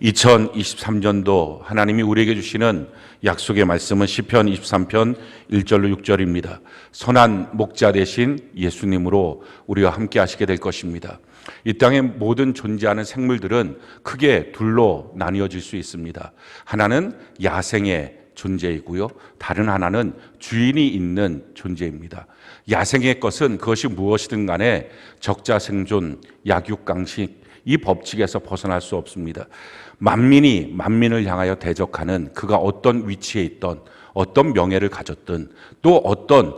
2023년도 하나님이 우리에게 주시는 약속의 말씀은 시편 23편 1절로 6절입니다. 선한 목자 되신 예수님으로 우리와 함께 하시게 될 것입니다. 이 땅의 모든 존재하는 생물들은 크게 둘로 나뉘어질 수 있습니다. 하나는 야생의 존재이고요, 다른 하나는 주인이 있는 존재입니다. 야생의 것은 그것이 무엇이든 간에 적자생존, 약육강식, 이 법칙에서 벗어날 수 없습니다. 만민이 만민을 향하여 대적하는, 그가 어떤 위치에 있던, 어떤 명예를 가졌든, 또 어떤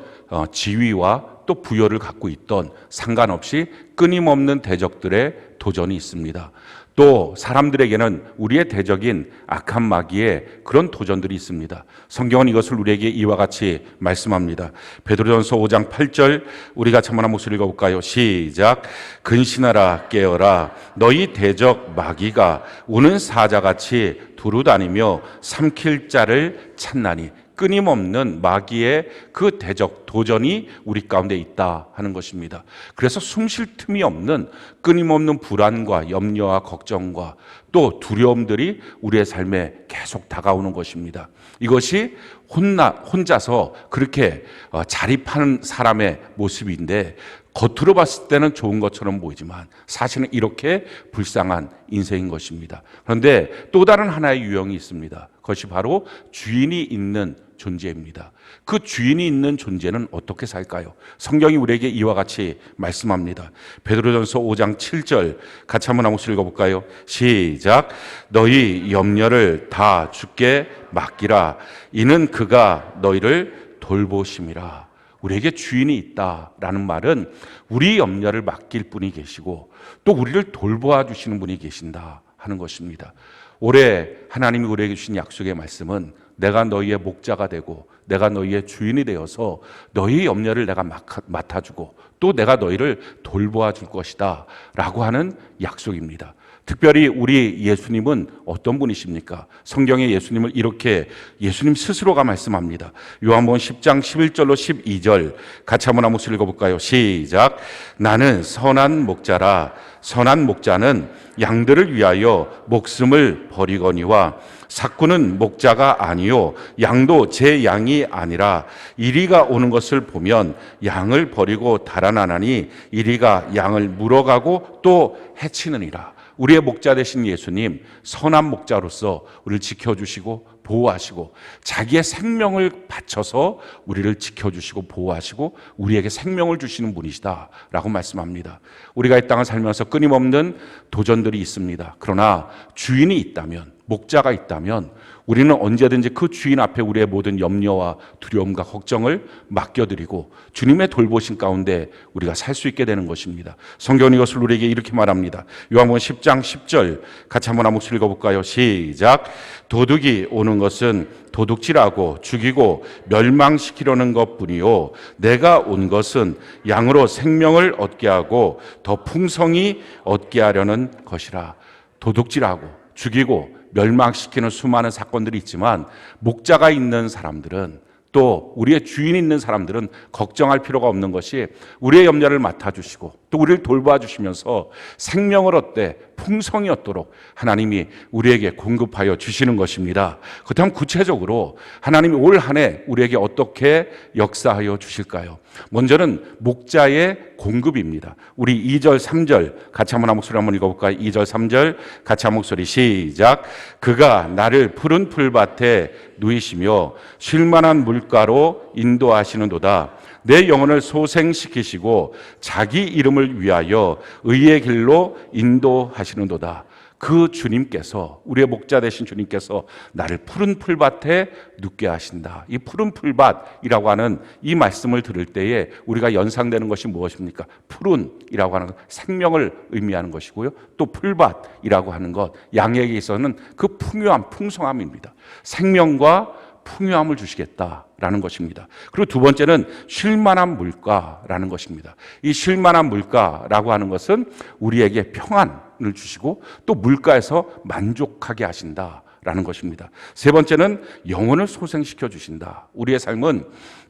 지위와 또 부여를 갖고 있던 상관없이 끊임없는 대적들의 도전이 있습니다. 또 사람들에게는 우리의 대적인 악한 마귀의 그런 도전들이 있습니다. 성경은 이것을 우리에게 이와 같이 말씀합니다. 베드로전서 5장 8절 우리 같이 한번 목소리 읽어볼까요? 시작. 근신하라 깨어라 너희 대적 마귀가 우는 사자같이 두루다니며 삼킬 자를 찾나니. 끊임없는 마귀의 그 대적 도전이 우리 가운데 있다 하는 것입니다. 그래서 숨 쉴 틈이 없는 끊임없는 불안과 염려와 걱정과 또 두려움들이 우리의 삶에 계속 다가오는 것입니다. 이것이 혼자서 그렇게 자립하는 사람의 모습인데, 겉으로 봤을 때는 좋은 것처럼 보이지만 사실은 이렇게 불쌍한 인생인 것입니다. 그런데 또 다른 하나의 유형이 있습니다. 그것이 바로 주인이 있는 존재입니다. 그 주인이 있는 존재는 어떻게 살까요? 성경이 우리에게 이와 같이 말씀합니다. 베드로전서 5장 7절 같이 한번 목소리 읽어볼까요? 시작. 너희 염려를 다 주께 맡기라. 이는 그가 너희를 돌보심이라. 우리에게 주인이 있다라는 말은 우리 염려를 맡길 분이 계시고 또 우리를 돌보아 주시는 분이 계신다 하는 것입니다. 올해 하나님이 우리에게 주신 약속의 말씀은 내가 너희의 목자가 되고 내가 너희의 주인이 되어서 너희의 염려를 내가 맡아주고 또 내가 너희를 돌보아 줄 것이다 라고 하는 약속입니다. 특별히 우리 예수님은 어떤 분이십니까? 성경에 예수님을 이렇게 예수님 스스로가 말씀합니다. 요한복음 10장 11절로 12절 같이 한번 목소리 읽어볼까요? 시작. 나는 선한 목자라. 선한 목자는 양들을 위하여 목숨을 버리거니와 삭구는 목자가 아니요 양도 제 양이 아니라 이리가 오는 것을 보면 양을 버리고 달아나나니 이리가 양을 물어가고 또 해치느니라. 우리의 목자 되신 예수님, 선한 목자로서 우리를 지켜주시고 보호하시고 자기의 생명을 바쳐서 우리를 지켜주시고 보호하시고 우리에게 생명을 주시는 분이시다라고 말씀합니다. 우리가 이 땅을 살면서 끊임없는 도전들이 있습니다. 그러나 주인이 있다면, 목자가 있다면 우리는 언제든지 그 주인 앞에 우리의 모든 염려와 두려움과 걱정을 맡겨드리고 주님의 돌보심 가운데 우리가 살 수 있게 되는 것입니다. 성경은 이것을 우리에게 이렇게 말합니다. 요한복음 10장 10절 같이 한번 목소리 읽어볼까요? 시작. 도둑이 오는 것은 도둑질하고 죽이고 멸망시키려는 것뿐이요 내가 온 것은 양으로 생명을 얻게 하고 더 풍성히 얻게 하려는 것이라. 도둑질하고 죽이고 멸망시키는 수많은 사건들이 있지만 목자가 있는 사람들은, 또 우리의 주인이 있는 사람들은 걱정할 필요가 없는 것이 우리의 염려를 맡아주시고 또 우리를 돌봐주시면서 생명을 얻되 풍성이 얻도록 하나님이 우리에게 공급하여 주시는 것입니다. 그렇다면 구체적으로 하나님이 올 한 해 우리에게 어떻게 역사하여 주실까요? 먼저는 목자의 공급입니다. 우리 2절 3절 같이 한번 목소리 한번 읽어볼까요? 2절 3절 같이 한 목소리 시작. 그가 나를 푸른 풀밭에 누이시며 쉴만한 물가로 인도하시는도다. 내 영혼을 소생시키시고 자기 이름을 위하여 의의 길로 인도하시는도다. 그 주님께서, 우리의 목자 되신 주님께서 나를 푸른 풀밭에 눕게 하신다. 이 푸른 풀밭이라고 하는 이 말씀을 들을 때에 우리가 연상되는 것이 무엇입니까? 푸른이라고 하는 것, 생명을 의미하는 것이고요. 또 풀밭이라고 하는 것, 양에게 있어서는 그 풍요함, 풍성함입니다. 생명과 풍요함을 주시겠다라는 것입니다. 그리고 두 번째는 쉴만한 물가라는 것입니다. 이 쉴만한 물가라고 하는 것은 우리에게 평안을 주시고 또 물가에서 만족하게 하신다라는 것입니다. 세 번째는 영혼을 소생시켜 주신다. 우리의 삶은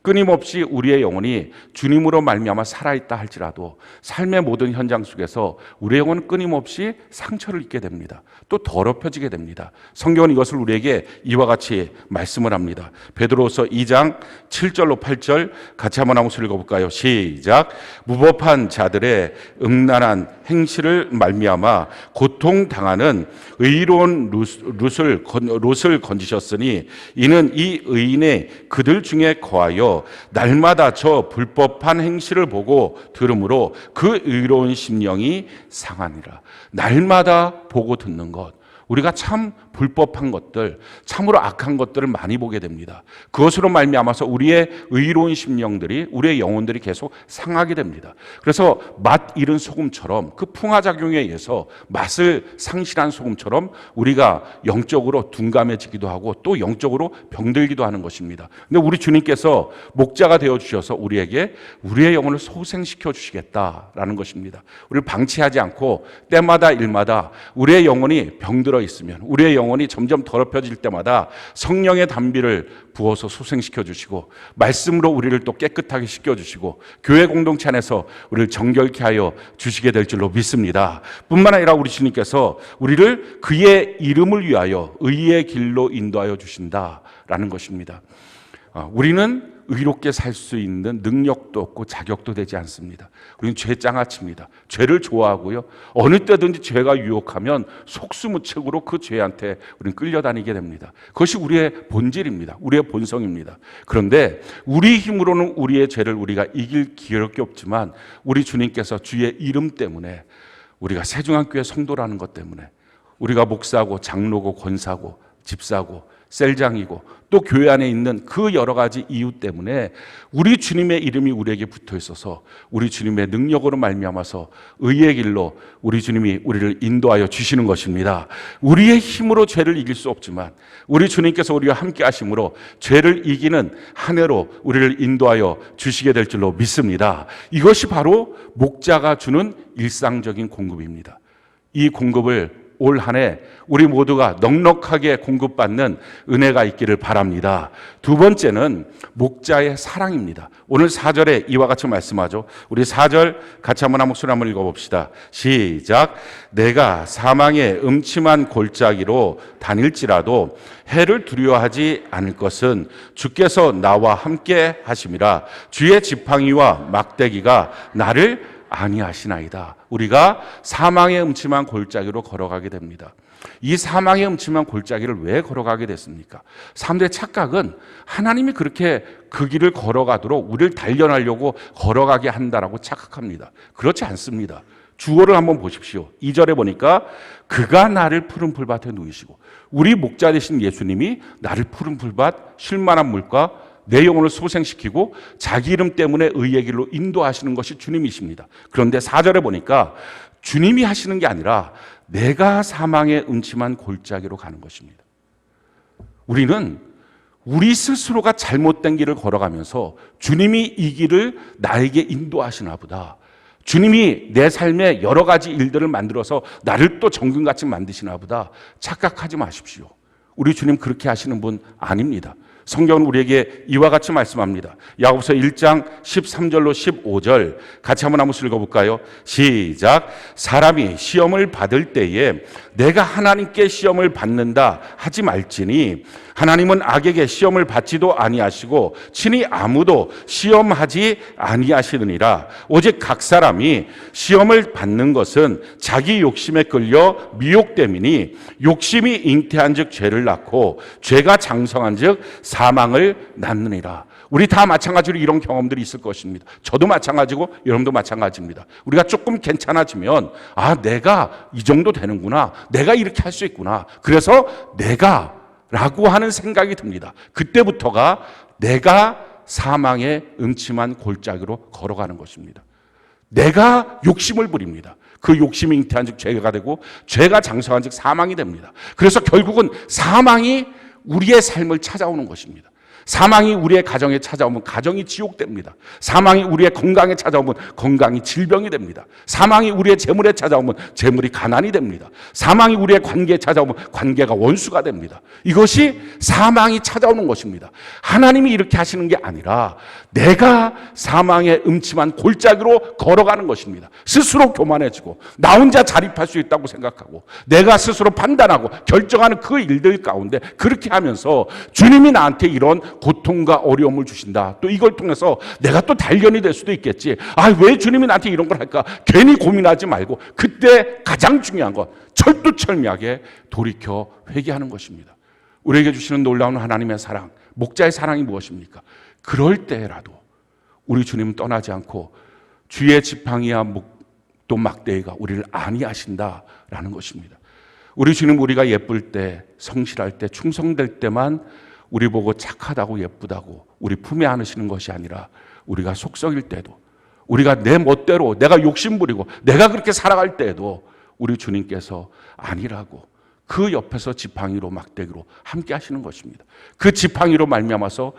끊임없이 우리의 영혼이 주님으로 말미암아 살아있다 할지라도 삶의 모든 현장 속에서 우리의 영혼은 끊임없이 상처를 입게 됩니다. 또 더럽혀지게 됩니다. 성경은 이것을 우리에게 이와 같이 말씀을 합니다. 베드로서 2장 7절로 8절 같이 한번 읽어볼까요? 시작. 무법한 자들의 음란한 행실을 말미암아 고통당하는 의로운 롯을 건지셨으니 이는 이 의인의 그들 중에 거하여 날마다 저 불법한 행실을 보고 들으므로 그 의로운 심령이 상하니라. 날마다 보고 듣는 것, 우리가 참 불법한 것들, 참으로 악한 것들을 많이 보게 됩니다. 그것으로 말미암아서 우리의 의로운 심령들이, 우리의 영혼들이 계속 상하게 됩니다. 그래서 맛 잃은 소금처럼, 그 풍화작용에 의해서 맛을 상실한 소금처럼 우리가 영적으로 둔감해지기도 하고 또 영적으로 병들기도 하는 것입니다. 근데 우리 주님께서 목자가 되어주셔서 우리에게 우리의 영혼을 소생시켜 주시겠다라는 것입니다. 우리를 방치하지 않고 때마다 일마다 우리의 영혼이 병들어 있으면, 우리의 영혼이 점점 더럽혀질 때마다 성령의 단비를 부어서 소생시켜 주시고 말씀으로 우리를 또 깨끗하게 시켜주시고 교회 공동체 안에서 우리를 정결케 하여 주시게 될 줄로 믿습니다. 뿐만 아니라 우리 주님께서 우리를 그의 이름을 위하여 의의 길로 인도하여 주신다라는 것입니다. 우리는 의롭게 살 수 있는 능력도 없고 자격도 되지 않습니다. 우리는 죄장아치입니다. 죄를 좋아하고요, 어느 때든지 죄가 유혹하면 속수무책으로 그 죄한테 우리는 끌려다니게 됩니다. 그것이 우리의 본질입니다. 우리의 본성입니다. 그런데 우리 힘으로는 우리의 죄를 우리가 이길 기력이 없지만 우리 주님께서 주의 이름 때문에, 우리가 세중앙교회 성도라는 것 때문에, 우리가 목사고 장로고 권사고 집사고 셀장이고 또 교회 안에 있는 그 여러 가지 이유 때문에 우리 주님의 이름이 우리에게 붙어 있어서 우리 주님의 능력으로 말미암아서 의의 길로 우리 주님이 우리를 인도하여 주시는 것입니다. 우리의 힘으로 죄를 이길 수 없지만 우리 주님께서 우리와 함께 하심으로 죄를 이기는 한 해로 우리를 인도하여 주시게 될 줄로 믿습니다. 이것이 바로 목자가 주는 일상적인 공급입니다. 이 공급을 올 한 해 우리 모두가 넉넉하게 공급받는 은혜가 있기를 바랍니다. 두 번째는 목자의 사랑입니다. 오늘 4절에 이와 같이 말씀하죠. 우리 4절 같이 한번 목소리 한번 읽어봅시다. 시작. 내가 사망의 음침한 골짜기로 다닐지라도 해를 두려워하지 않을 것은 주께서 나와 함께 하심이라. 주의 지팡이와 막대기가 나를 아니하시나이다. 우리가 사망의 음침한 골짜기로 걸어가게 됩니다. 이 사망의 음침한 골짜기를 왜 걸어가게 됐습니까? 사람들의 착각은 하나님이 그렇게 그 길을 걸어가도록 우리를 단련하려고 걸어가게 한다라고 착각합니다. 그렇지 않습니다. 주어를 한번 보십시오. 2절에 보니까 그가 나를 푸른 풀밭에 누이시고, 우리 목자 되신 예수님이 나를 푸른 풀밭, 쉴만한 물과 내 영혼을 소생시키고 자기 이름 때문에 의의 길로 인도하시는 것이 주님이십니다. 그런데 4절에 보니까 주님이 하시는 게 아니라 내가 사망의 음침한 골짜기로 가는 것입니다. 우리는 우리 스스로가 잘못된 길을 걸어가면서 주님이 이 길을 나에게 인도하시나 보다, 주님이 내 삶에 여러 가지 일들을 만들어서 나를 또 정금같이 만드시나 보다 착각하지 마십시오. 우리 주님 그렇게 하시는 분 아닙니다. 성경은 우리에게 이와 같이 말씀합니다. 야고보서 1장 13절로 15절 같이 한번 읽어볼까요? 시작. 사람이 시험을 받을 때에 내가 하나님께 시험을 받는다 하지 말지니 하나님은 악에게 시험을 받지도 아니하시고 친히 아무도 시험하지 아니하시느니라. 오직 각 사람이 시험을 받는 것은 자기 욕심에 끌려 미혹됨이니 욕심이 잉태한 즉 죄를 낳고 죄가 장성한 즉 사망을 낳느니라. 우리 다 마찬가지로 이런 경험들이 있을 것입니다. 저도 마찬가지고 여러분도 마찬가지입니다. 우리가 조금 괜찮아지면 내가 이 정도 되는구나, 내가 이렇게 할 수 있구나, 그래서 내가 라고 하는 생각이 듭니다. 그때부터가 내가 사망의 음침한 골짜기로 걸어가는 것입니다. 내가 욕심을 부립니다. 그 욕심이 잉태한 즉 죄가 되고 죄가 장성한 즉 사망이 됩니다. 그래서 결국은 사망이 우리의 삶을 찾아오는 것입니다. 사망이 우리의 가정에 찾아오면 가정이 지옥됩니다. 사망이 우리의 건강에 찾아오면 건강이 질병이 됩니다. 사망이 우리의 재물에 찾아오면 재물이 가난이 됩니다. 사망이 우리의 관계에 찾아오면 관계가 원수가 됩니다. 이것이 사망이 찾아오는 것입니다. 하나님이 이렇게 하시는 게 아니라 내가 사망의 음침한 골짜기로 걸어가는 것입니다. 스스로 교만해지고 나 혼자 자립할 수 있다고 생각하고 내가 스스로 판단하고 결정하는 그 일들 가운데 그렇게 하면서 주님이 나한테 이런 고통과 어려움을 주신다. 또 이걸 통해서 내가 또 단련이 될 수도 있겠지. 왜 주님이 나한테 이런 걸 할까? 괜히 고민하지 말고 그때 가장 중요한 건 철두철미하게 돌이켜 회개하는 것입니다. 우리에게 주시는 놀라운 하나님의 사랑, 목자의 사랑이 무엇입니까? 그럴 때라도 우리 주님은 떠나지 않고 주의 지팡이와 또 막대기가 우리를 안위하신다라는 것입니다. 우리 주님 우리가 예쁠 때, 성실할 때, 충성될 때만 우리 보고 착하다고 예쁘다고 우리 품에 안으시는 것이 아니라 우리가 속썩일 때도 우리가 내 멋대로 내가 욕심부리고 내가 그렇게 살아갈 때에도 우리 주님께서 아니라고 그 옆에서 지팡이로 막대기로 함께 하시는 것입니다. 그 지팡이로 말미암아서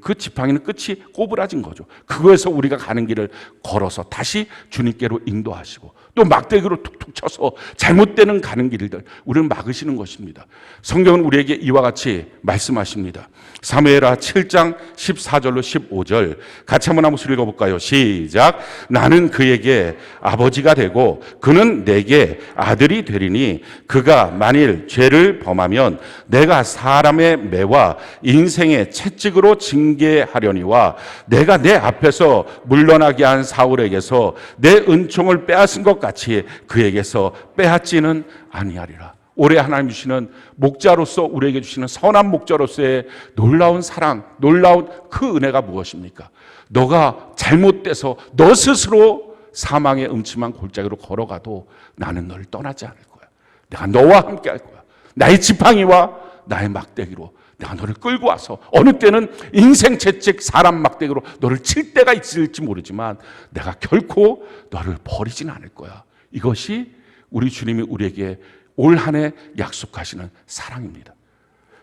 그 지팡이는 끝이 꼬부라진 거죠. 그거에서 우리가 가는 길을 걸어서 다시 주님께로 인도하시고 또 막대기로 툭툭 쳐서 잘못되는 가는 길들 우리를 막으시는 것입니다. 성경은 우리에게 이와 같이 말씀하십니다. 사무엘하 7장 14절로 15절 같이 한번 한 목소리 읽어볼까요? 시작. 나는 그에게 아버지가 되고 그는 내게 아들이 되리니 그가 만일 죄를 범하면 내가 사람의 매와 인생의 채찍으로 징계하려니와 내가 내 앞에서 물러나게 한 사울에게서 내 은총을 빼앗은 것 같이 그에게서 빼앗지는 아니하리라. 올해 하나님 주시는 목자로서 우리에게 주시는 선한 목자로서의 놀라운 사랑, 놀라운 그 은혜가 무엇입니까? 너가 잘못돼서 너 스스로 사망의 음침한 골짜기로 걸어가도 나는 너를 떠나지 않을 거야. 내가 너와 함께 할 거야. 나의 지팡이와 나의 막대기로 내가 너를 끌고 와서 어느 때는 인생 채찍 사람 막대기로 너를 칠 때가 있을지 모르지만 내가 결코 너를 버리지는 않을 거야. 이것이 우리 주님이 우리에게 올 한 해 약속하시는 사랑입니다.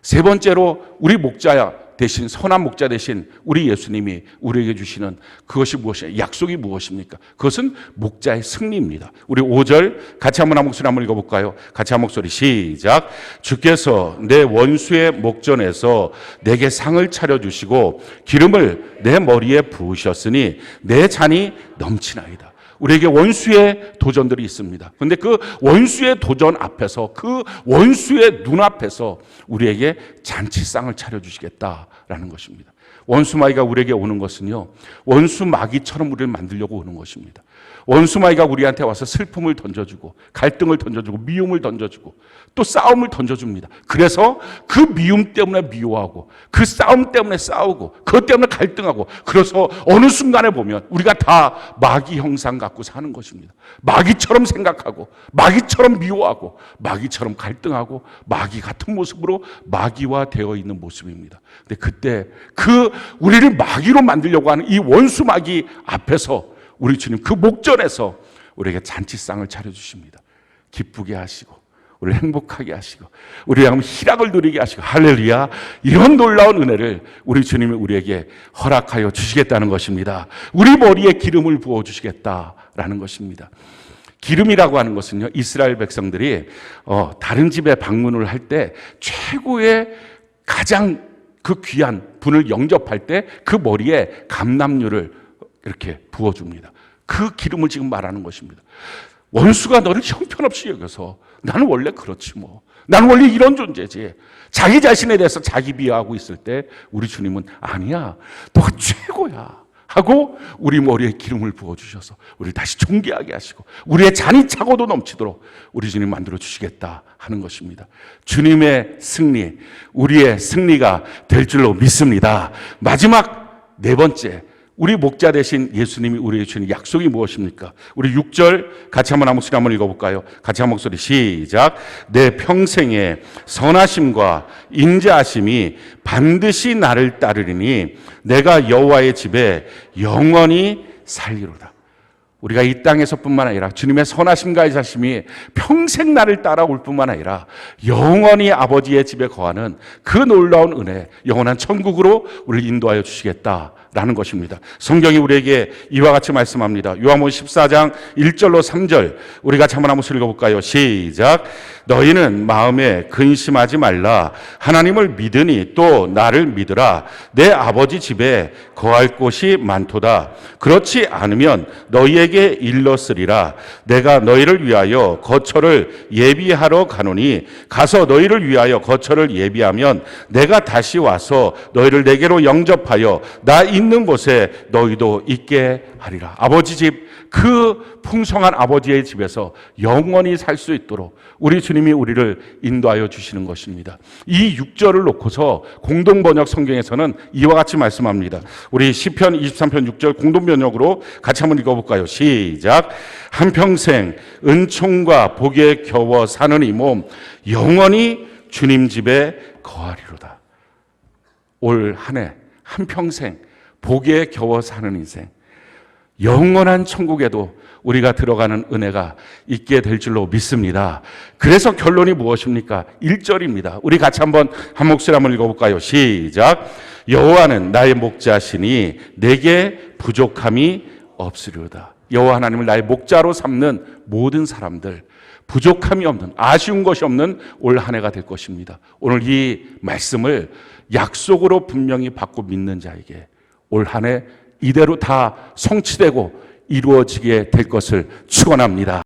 세 번째로 우리 목자 대신 선한 목자 대신 우리 예수님이 우리에게 주시는 그것이 무엇이냐? 약속이 무엇입니까? 그것은 목자의 승리입니다. 우리 5절 같이 한번 한 목소리 한번 읽어볼까요? 같이 한 목소리 시작. 주께서 내 원수의 목전에서 내게 상을 차려주시고 기름을 내 머리에 부으셨으니 내 잔이 넘치나이다. 우리에게 원수의 도전들이 있습니다. 그런데 그 원수의 도전 앞에서 그 원수의 눈앞에서 우리에게 잔치상을 차려주시겠다라는 것입니다. 원수마귀가 우리에게 오는 것은요, 원수마귀처럼 우리를 만들려고 오는 것입니다. 원수마귀가 우리한테 와서 슬픔을 던져주고 갈등을 던져주고 미움을 던져주고 또 싸움을 던져줍니다. 그래서 그 미움 때문에 미워하고 그 싸움 때문에 싸우고 그것 때문에 갈등하고 그래서 어느 순간에 보면 우리가 다 마귀 형상 갖고 사는 것입니다. 마귀처럼 생각하고 마귀처럼 미워하고 마귀처럼 갈등하고 마귀 같은 모습으로 마귀화 되어 있는 모습입니다. 근데 그때 그 우리를 마귀로 만들려고 하는 이 원수 마귀 앞에서 우리 주님 그 목전에서 우리에게 잔치상을 차려주십니다. 기쁘게 하시고 우리를 행복하게 하시고 우리 향하면 희락을 누리게 하시고 할렐루야. 이런 놀라운 은혜를 우리 주님이 우리에게 허락하여 주시겠다는 것입니다. 우리 머리에 기름을 부어주시겠다라는 것입니다. 기름이라고 하는 것은요, 이스라엘 백성들이 다른 집에 방문을 할 때 최고의 가장 그 귀한 분을 영접할 때 그 머리에 감람유를 이렇게 부어줍니다. 그 기름을 지금 말하는 것입니다. 원수가 너를 형편없이 여겨서 나는 원래 그렇지 뭐. 나는 원래 이런 존재지. 자기 자신에 대해서 자기 비하하고 있을 때 우리 주님은 아니야. 너가 최고야. 하고 우리 머리에 기름을 부어주셔서 우리를 다시 존귀하게 하시고 우리의 잔이 차고도 넘치도록 우리 주님 만들어 주시겠다 하는 것입니다. 주님의 승리, 우리의 승리가 될 줄로 믿습니다. 마지막 네 번째, 우리 목자 대신 예수님이 우리에게 주는 약속이 무엇입니까? 우리 6절 같이 한번 한 목소리 한번 읽어볼까요? 같이 한 목소리 시작. 내 평생의 선하심과 인자하심이 반드시 나를 따르리니 내가 여호와의 집에 영원히 살리로다. 우리가 이 땅에서뿐만 아니라 주님의 선하심과 자심이 평생 나를 따라올 뿐만 아니라 영원히 아버지의 집에 거하는 그 놀라운 은혜, 영원한 천국으로 우리를 인도하여 주시겠다라는 것입니다. 성경이 우리에게 이와 같이 말씀합니다. 요한복음 14장 1절로 3절 우리가 한번 읽어볼까요? 시작. 너희는 마음에 근심하지 말라. 하나님을 믿으니 또 나를 믿으라. 내 아버지 집에 거할 곳이 많도다. 그렇지 않으면 너희에게 일렀으리라. 내가 너희를 위하여 거처를 예비하러 가노니 가서 너희를 위하여 거처를 예비하면 내가 다시 와서 너희를 내게로 영접하여 나 있는 곳에 너희도 있게 하리라. 아버지 집, 그 풍성한 아버지의 집에서 영원히 살 수 있도록 우리 주님이 우리를 인도하여 주시는 것입니다. 이 6절을 놓고서 공동번역 성경에서는 이와 같이 말씀합니다. 우리 시편 23편 6절 공동번역으로 같이 한번 읽어볼까요? 시작. 한평생 은총과 복에 겨워 사는 이 몸 영원히 주님 집에 거하리로다. 올 한 해 한평생 복에 겨워 사는 인생, 영원한 천국에도 우리가 들어가는 은혜가 있게 될 줄로 믿습니다. 그래서 결론이 무엇입니까? 1절입니다. 우리 같이 한 목소리 한번 읽어볼까요? 시작. 여호와는 나의 목자시니 내게 부족함이 없으리로다. 여호와 하나님을 나의 목자로 삼는 모든 사람들, 부족함이 없는, 아쉬운 것이 없는 올 한 해가 될 것입니다. 오늘 이 말씀을 약속으로 분명히 받고 믿는 자에게 올 한 해 이대로 다 성취되고 이루어지게 될 것을 축원합니다.